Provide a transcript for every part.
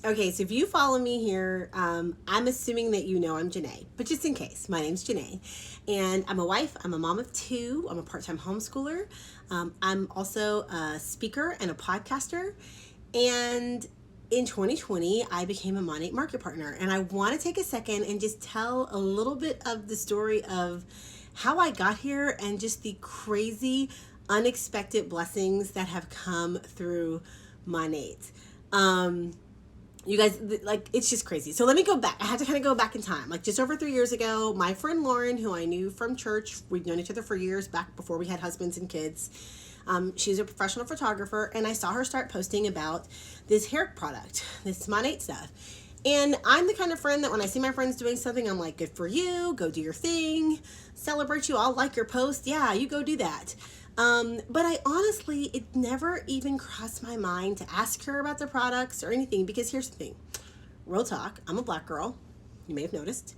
Okay, so if you follow me here, I'm assuming that you know I'm Janae, but just in case, my name's Janae, and I'm a wife. I'm a mom of two. I'm a part-time homeschooler. I'm also a speaker and a podcaster. And in 2020, I became a Monat market partner, and I want to take a second and just tell a little bit of the story of how I got here and just the crazy, unexpected blessings that have come through Monat. You guys, like, it's just crazy. So let me go back. I had to kind of go back in time. Like, just over 3 years ago, my friend Lauren, who I knew from church, we'd known each other for years back before we had husbands and kids. She's a professional photographer, and I saw her start posting about this hair product, this Monat stuff. And I'm the kind of friend that when I see my friends doing something, I'm like, good for you, go do your thing, celebrate you, I'll like your post, yeah, you go do that. But I honestly, it never even crossed my mind to ask her about the products or anything, because here's the thing. Real talk, I'm a black girl. You may have noticed.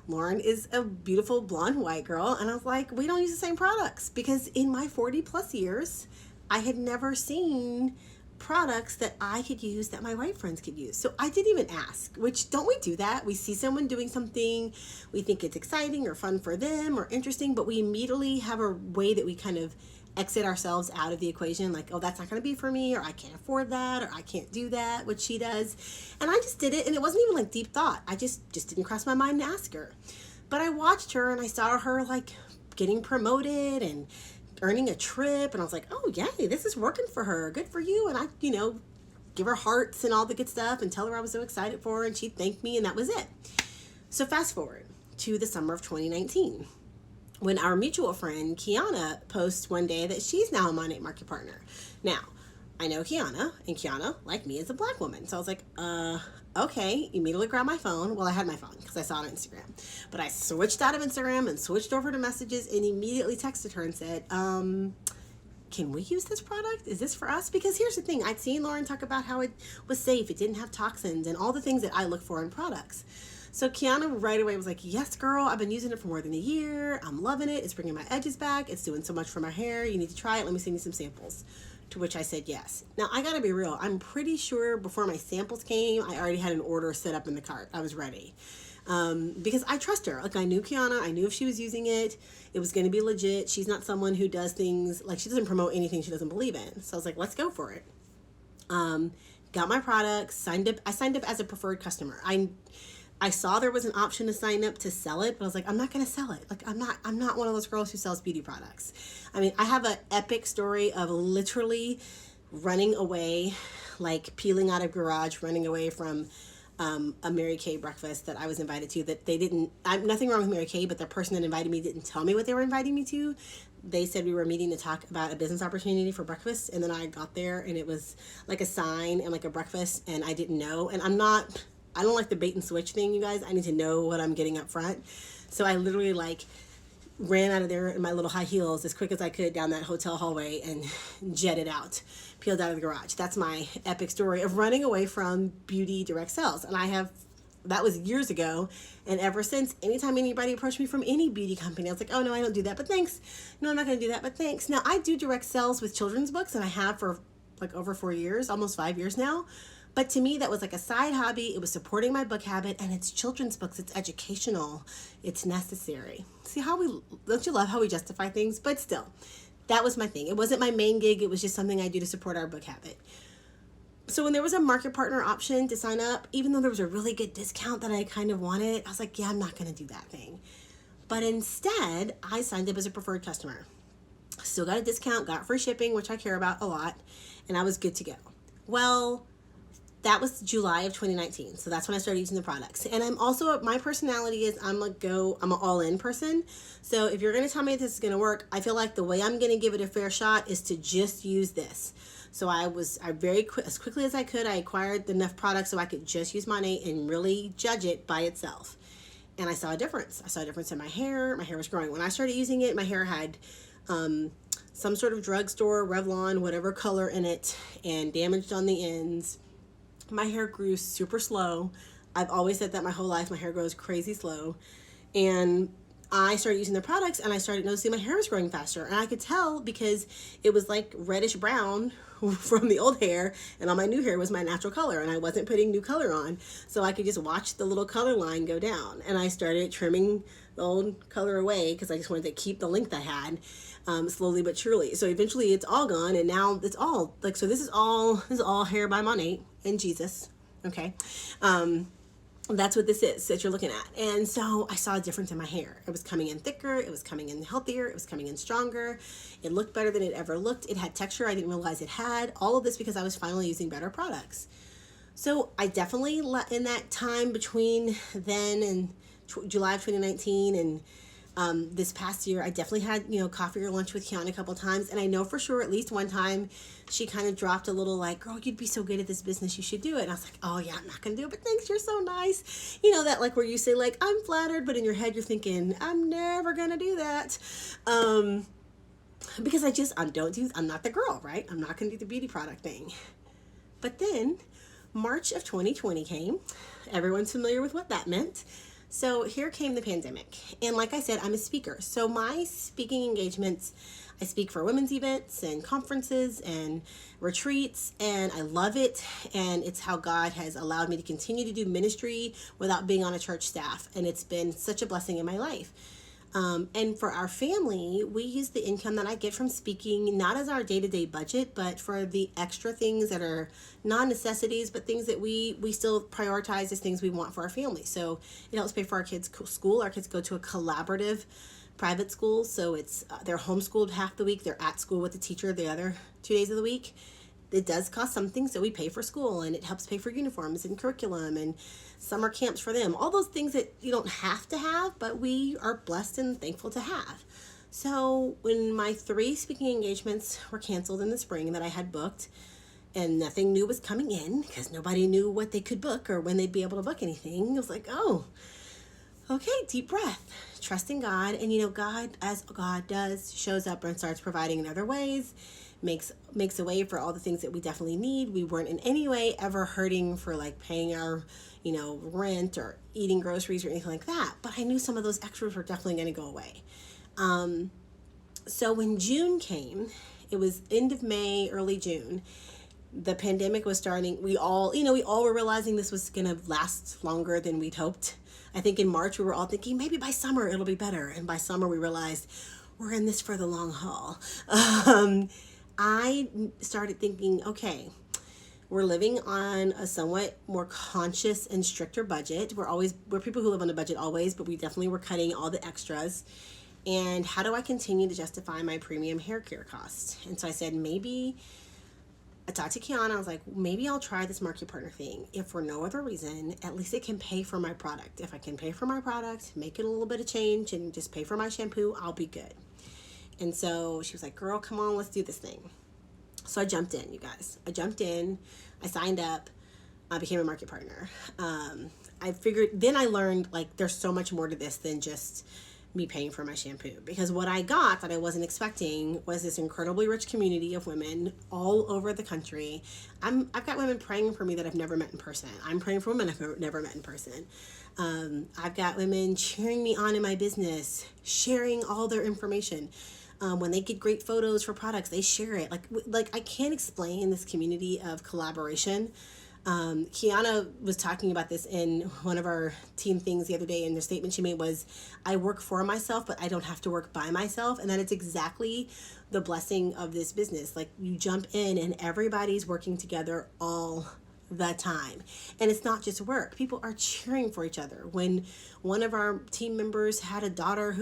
Lauren is a beautiful blonde white girl. And I was like, we don't use the same products, because in my 40 plus years, I had never seen products that I could use that my white friends could use. So I didn't even ask, which don't we do that? We see someone doing something, we think it's exciting or fun for them or interesting, but we immediately have a way that we kind of exit ourselves out of the equation, like, oh, that's not going to be for me, or I can't afford that, or I can't do that, what she does. And I just did it, and it wasn't even like deep thought. I just didn't cross my mind to ask her. But I watched her, and I saw her like getting promoted and earning a trip, and I was like, oh yay, this is working for her, good for you. And I give her hearts and all the good stuff and tell her I was so excited for her, and she thanked me, and that was it. So fast forward to the summer of 2019, when our mutual friend Kiana posts one day that she's now a Monat market partner. Now, I know Kiana, and Kiana, like me, is a black woman. So I was like, okay, immediately grabbed my phone. Well, I had my phone because I saw it on Instagram. But I switched out of Instagram and switched over to messages and immediately texted her and said, can we use this product? Is this for us? Because here's the thing. I'd seen Lauren talk about how it was safe, it didn't have toxins, and all the things that I look for in products. So Kiana right away was like, yes, girl, I've been using it for more than a year. I'm loving it. It's bringing my edges back. It's doing so much for my hair. You need to try it. Let me send you some samples. To which I said yes. Now, I gotta be real. I'm pretty sure before my samples came, I already had an order set up in the cart. I was ready. Because I trust her. Like, I knew Kiana. I knew if she was using it, it was going to be legit. She's not someone who does things, like, she doesn't promote anything she doesn't believe in. So I was like, let's go for it. Got my products, signed up. I signed up as a preferred customer. I saw there was an option to sign up to sell it, but I was like, I'm not going to sell it. Like, I'm not one of those girls who sells beauty products. I mean, I have an epic story of literally running away, like peeling out of garage, running away from a Mary Kay breakfast that I was invited to, that they didn't, I'm nothing wrong with Mary Kay, but the person that invited me didn't tell me what they were inviting me to. They said we were meeting to talk about a business opportunity for breakfast. And then I got there and it was like a sign and like a breakfast, and I didn't know. And I don't like the bait and switch thing, you guys. I need to know what I'm getting up front. So I literally like ran out of there in my little high heels as quick as I could down that hotel hallway and jetted out, peeled out of the garage. That's my epic story of running away from beauty direct sales. And that was years ago. And ever since, anytime anybody approached me from any beauty company, I was like, oh no, I don't do that, but thanks. No, I'm not going to do that, but thanks. Now, I do direct sales with children's books, and I have for like over 4 years, almost 5 years now. But to me, that was like a side hobby. It was supporting my book habit, and it's children's books. It's educational. It's necessary. See don't you love how we justify things? But still, that was my thing. It wasn't my main gig. It was just something I do to support our book habit. So when there was a market partner option to sign up, even though there was a really good discount that I kind of wanted, I was like, yeah, I'm not going to do that thing. But instead, I signed up as a preferred customer. Still got a discount, got free shipping, which I care about a lot, and I was good to go. Well, that was July of 2019. So that's when I started using the products. And I'm also, my personality is I'm an all-in person. So if you're going to tell me this is going to work, I feel like the way I'm going to give it a fair shot is to just use this. So as quickly as I could, I acquired enough products so I could just use Monat and really judge it by itself. And I saw a difference. I saw a difference in my hair. My hair was growing. When I started using it, my hair had some sort of drugstore, Revlon, whatever color in it, and damaged on the ends. My hair grew super slow. I've always said that my whole life. My hair grows crazy slow. And I started using the products and I started noticing my hair was growing faster. And I could tell because it was like reddish brown from the old hair, and all my new hair was my natural color, and I wasn't putting new color on. So I could just watch the little color line go down. And I started trimming the old color away because I just wanted to keep the length I had, slowly but surely. So eventually it's all gone, and now it's all like, so this is all hair by Monat and Jesus. Okay. That's what this is that you're looking at. And so I saw a difference in my hair. It was coming in thicker, it was coming in healthier, it was coming in stronger. It looked better than it ever looked. It had texture I didn't realize it had. All of this because I was finally using better products. So I definitely, in that time between then and July of 2019 and this past year, I definitely had, coffee or lunch with Kiana a couple times. And I know for sure at least one time she kind of dropped a little like, girl, you'd be so good at this business. You should do it. And I was like, oh yeah, I'm not going to do it, but thanks. You're so nice. That like where you say like, I'm flattered, but in your head you're thinking, I'm never going to do that. Because I'm not the girl, right? I'm not going to do the beauty product thing. But then March of 2020 came. Everyone's familiar with what that meant. So here came the pandemic. And like I said, I'm a speaker. So my speaking engagements, I speak for women's events and conferences and retreats, and I love it. And it's how God has allowed me to continue to do ministry without being on a church staff. And it's been such a blessing in my life. And for our family, we use the income that I get from speaking, not as our day-to-day budget, but for the extra things that are non-necessities, but things that we still prioritize as things we want for our family. So it helps pay for our kids' school. Our kids go to a collaborative private school, so it's they're homeschooled half the week. They're at school with the teacher the other 2 days of the week. It does cost something, so we pay for school, and it helps pay for uniforms and curriculum and summer camps for them. All those things that you don't have to have, but we are blessed and thankful to have. So when my 3 speaking engagements were canceled in the spring that I had booked, and nothing new was coming in because nobody knew what they could book or when they'd be able to book anything, I was like, oh, okay, deep breath, trusting God. And God, as God does, shows up and starts providing in other ways, makes a way for all the things that we definitely need. We weren't in any way ever hurting for like paying our rent or eating groceries or anything like that, but I knew some of those extras were definitely going to go away. So when June came, it was end of May, early June, the pandemic was starting. We all were realizing this was going to last longer than we'd hoped. I think in March we were all thinking maybe by summer it'll be better, and by summer we realized we're in this for the long haul. I started thinking, okay, we're living on a somewhat more conscious and stricter budget. We're people who live on a budget always, but we definitely were cutting all the extras. And how do I continue to justify my premium hair care costs? And so I said, I talked to Kiana. I was like, maybe I'll try this market partner thing. If for no other reason, at least it can pay for my product. If I can pay for my product, make it a little bit of change and just pay for my shampoo, I'll be good. And so she was like, girl, come on, let's do this thing. So I jumped in, you guys. I signed up, I became a market partner. Then I learned like there's so much more to this than just me paying for my shampoo, because what I got that I wasn't expecting was this incredibly rich community of women all over the country. I've got women praying for me that I've never met in person. I'm praying for women I've never met in person. I've got women cheering me on in my business, sharing all their information. When they get great photos for products, they share it. Like I can't explain this community of collaboration. Kiana was talking about this in one of our team things the other day, and the statement she made was, I work for myself, but I don't have to work by myself. And that is exactly the blessing of this business. Like, you jump in and everybody's working together all the time. And it's not just work. People are cheering for each other. When one of our team members had a daughter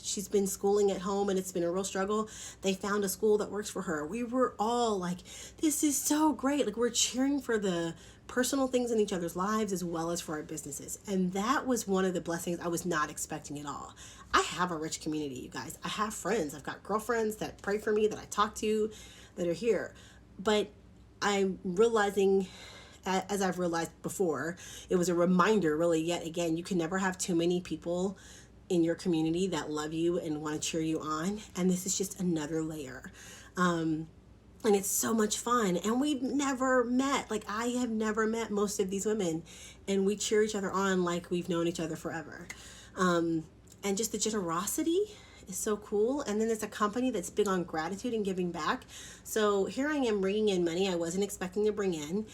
she's been schooling at home and it's been a real struggle, they found a school that works for her. We were all like, this is so great. Like, we're cheering for the personal things in each other's lives as well as for our businesses. And that was one of the blessings I was not expecting at all. I have a rich community, you guys. I have friends. I've got girlfriends that pray for me, that I talk to, that are here. But I'm realizing, as I've realized before, it was a reminder, really, yet again, you can never have too many people in your community that love you and want to cheer you on. And this is just another layer. And it's so much fun. And we've never met. Like, I have never met most of these women. And we cheer each other on like we've known each other forever. And just the generosity is so cool. And then there's a company that's big on gratitude and giving back. So here I am bringing in money I wasn't expecting to bring in.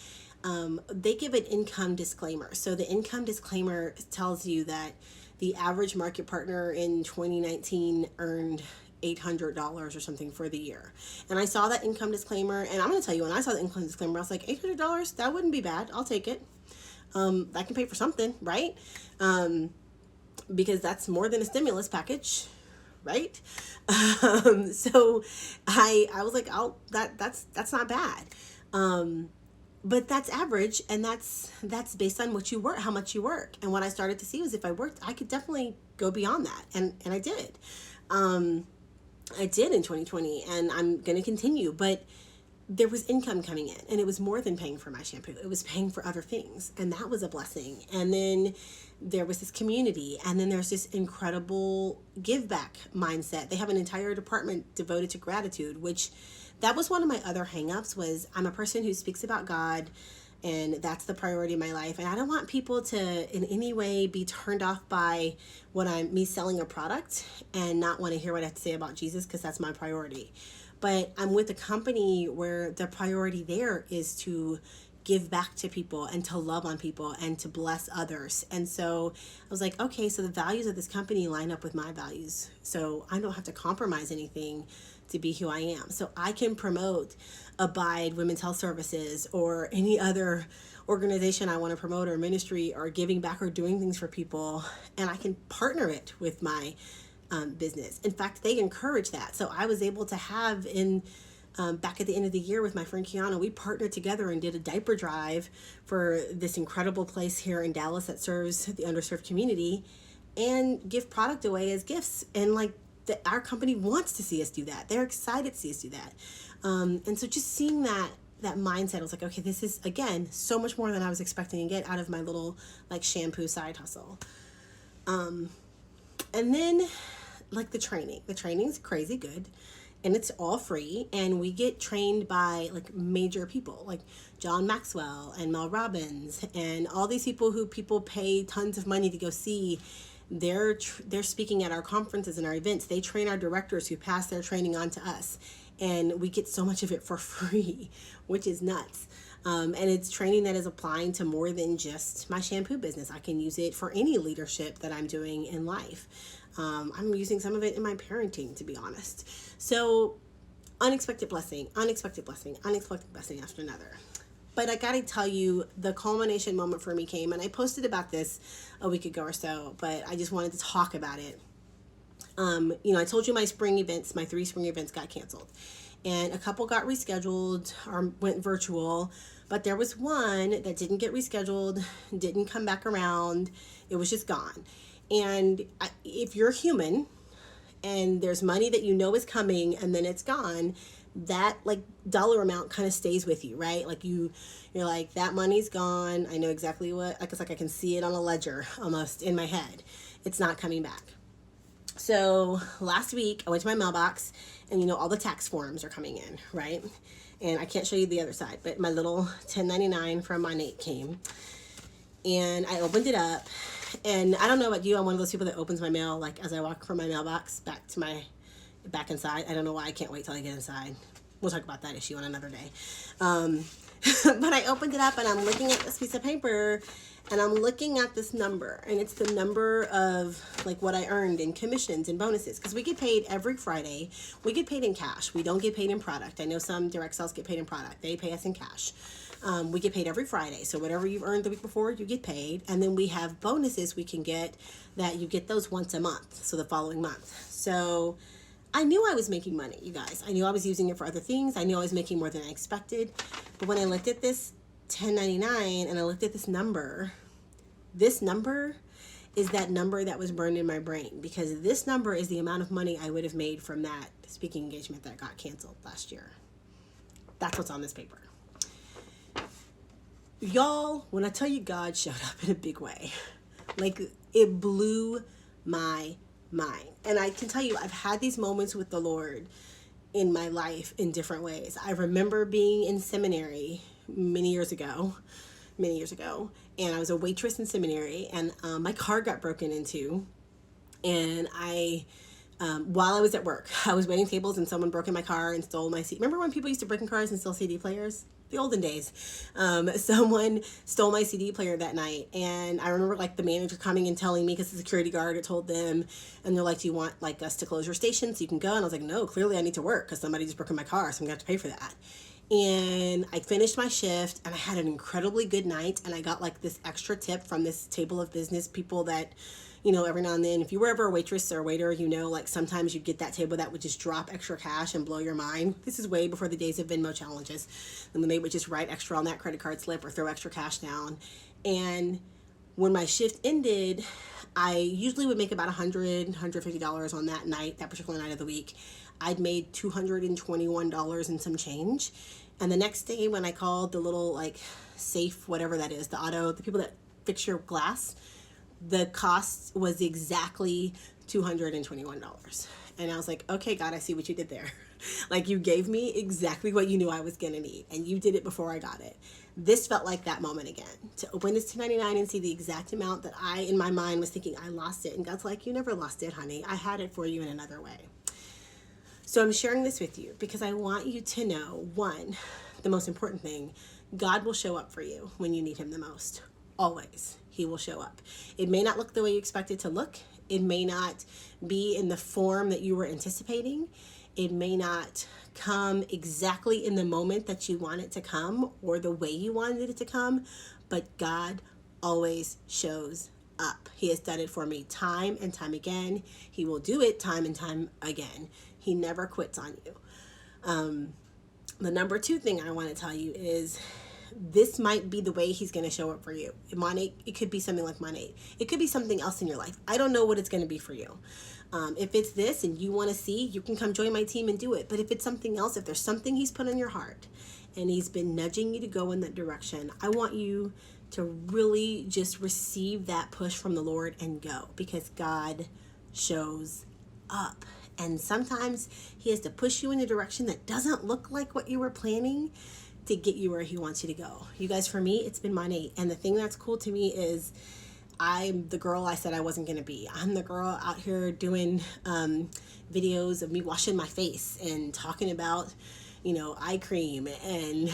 They give an income disclaimer. So the income disclaimer tells you that the average market partner in 2019 earned $800 or something for the year. And I saw that income disclaimer, and I'm going to tell you, when I saw the income disclaimer, I was like, $800, that wouldn't be bad. I'll take it. That can pay for something, right? Because that's more than a stimulus package, right? So I was like, that's not bad. But that's average, and that's based on what you work, how much you work. And what I started to see was if I worked, I could definitely go beyond that, and I did. I did in 2020, and I'm going to continue. But there was income coming in, and it was more than paying for my shampoo. It was paying for other things, and that was a blessing. And then there was this community, and then there's this incredible give back mindset. They have an entire department devoted to gratitude, which that was one of my other hangups. Was I'm a person who speaks about God, and that's the priority in my life. And I don't want people to in any way be turned off by me selling a product and not want to hear what I have to say about Jesus, because that's my priority. But I'm with a company where the priority there is to give back to people and to love on people and to bless others. And so I was like, okay, so the values of this company line up with my values. So I don't have to compromise anything to be who I am. So I can promote Abide Women's Health Services or any other organization I want to promote, or ministry, or giving back, or doing things for people. And I can partner it with my business. In fact, they encourage that. So I was able to have back at the end of the year with my friend Kiana, we partnered together and did a diaper drive for this incredible place here in Dallas that serves the underserved community, and give product away as gifts. And like our company wants to see us do that. They're excited to see us do that. And so just seeing that mindset, I was like, okay, this is, again, so much more than I was expecting to get out of my little like shampoo side hustle. And then like the training's crazy good, and it's all free, and we get trained by like major people like John Maxwell and Mel Robbins and all these people who people pay tons of money to go see. They're speaking at our conferences and our events. They train our directors who pass their training on to us, and we get so much of it for free, which is nuts. And it's training that is applying to more than just my shampoo business. I can use it for any leadership that I'm doing in life. I'm using some of it in my parenting, to be honest. So unexpected blessing after another. But I gotta tell you, the culmination moment for me came, and I posted about this a week ago or so, but I just wanted to talk about it. I told you my 3 spring events got canceled, and a couple got rescheduled or went virtual, but there was one that didn't get rescheduled, didn't come back around. It was just gone. And if you're human and there's money that you know is coming and then it's gone, that like dollar amount kind of stays with you, right? Like you're like, that money's gone. I know exactly what, it's like I can see it on a ledger almost in my head. It's not coming back. So last week I went to my mailbox, and all the tax forms are coming in, right? And I can't show you the other side, but my little 1099 from Monat came, and I opened it up. And I don't know about you, I'm one of those people that opens my mail like as I walk from my mailbox back inside. I don't know why I can't wait till I get inside. We'll talk about that issue on another day. But I opened it up, and I'm looking at this piece of paper, and I'm looking at this number, and it's the number of like what I earned in commissions and bonuses, because we get paid every Friday. We get paid in cash. We don't get paid in product. I know some direct sales get paid in product. They pay us in cash. We get paid every Friday. So whatever you've earned the week before, you get paid. And then we have bonuses we can get that you get those once a month. So the following month. So I knew I was making money, you guys. I knew I was using it for other things. I knew I was making more than I expected. But when I looked at this 1099 and I looked at this number is that number that was burned in my brain, because this number is the amount of money I would have made from that speaking engagement that got canceled last year. That's what's on this paper. Y'all, when I tell you God showed up in a big way, like it blew my mind. And I can tell you, I've had these moments with the Lord in my life in different ways. I remember being in seminary many years ago, and I was a waitress in seminary, and my car got broken into, And while I was at work, I was waiting tables and someone broke in my car and stole my CD. Remember when people used to break in cars and steal CD players? The olden days. Someone stole my CD player that night, and I remember like the manager coming and telling me, because the security guard had told them, and they're like, "Do you want like us to close your station so you can go?" And I was like, "No, clearly I need to work because somebody just broke in my car, so I'm gonna have to pay for that." And I finished my shift and I had an incredibly good night, and I got like this extra tip from this table of business people that, every now and then, if you were ever a waitress or a waiter, like sometimes you'd get that table that would just drop extra cash and blow your mind. This is way before the days of Venmo challenges. And then they would just write extra on that credit card slip or throw extra cash down. And when my shift ended, I usually would make about $150 on that night, that particular night of the week. I'd made $221 and some change. And the next day when I called the little like safe, whatever that is, the people that fix your glass, the cost was exactly $221. And I was like, okay, God, I see what you did there. Like, you gave me exactly what you knew I was going to need, and you did it before I got it. This felt like that moment again, to open this 1099 and see the exact amount that I, in my mind, was thinking I lost it. And God's like, you never lost it, honey. I had it for you in another way. So I'm sharing this with you because I want you to know, one, the most important thing, God will show up for you when you need him the most. Always. He will show up. It may not look the way you expect it to look. It may not be in the form that you were anticipating. It may not come exactly in the moment that you want it to come or the way you wanted it to come, but God always shows up. He has done it for me time and time again. He will do it time and time again. He never quits on you. The number two thing I want to tell you is this might be the way he's going to show up for you. Monat, it could be something like Monat. It could be something else in your life. I don't know what it's going to be for you. If it's this and you want to see, you can come join my team and do it. But if it's something else, if there's something he's put on your heart and he's been nudging you to go in that direction, I want you to really just receive that push from the Lord and go, because God shows up. And sometimes he has to push you in a direction that doesn't look like what you were planning to get you where he wants you to go. You guys, for me, it's been Monat. And the thing that's cool to me is I'm the girl I said I wasn't going to be. I'm the girl out here doing videos of me washing my face and talking about, eye cream and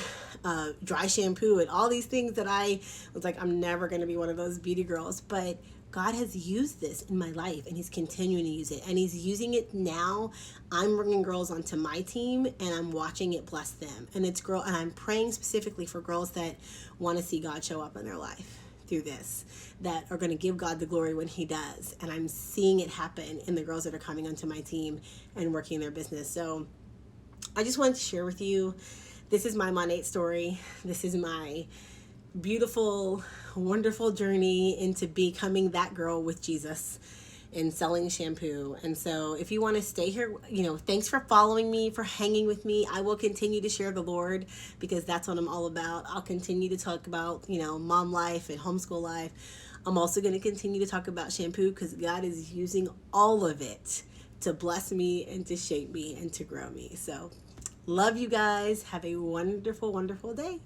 dry shampoo and all these things that I was like, I'm never going to be one of those beauty girls. But God has used this in my life, and he's continuing to use it, and he's using it now. I'm bringing girls onto my team, and I'm watching it bless them. And and I'm praying specifically for girls that want to see God show up in their life through this, that are going to give God the glory when he does. And I'm seeing it happen in the girls that are coming onto my team and working their business. So I just wanted to share with you, this is my Monat story. This is my beautiful, wonderful journey into becoming that girl with Jesus and selling shampoo. And so if you want to stay here, thanks for following me, for hanging with me. I will continue to share the Lord, because that's what I'm all about. I'll continue to talk about, mom life and homeschool life. I'm also going to continue to talk about shampoo, because God is using all of it to bless me and to shape me and to grow me. So love you guys. Have a wonderful, wonderful day.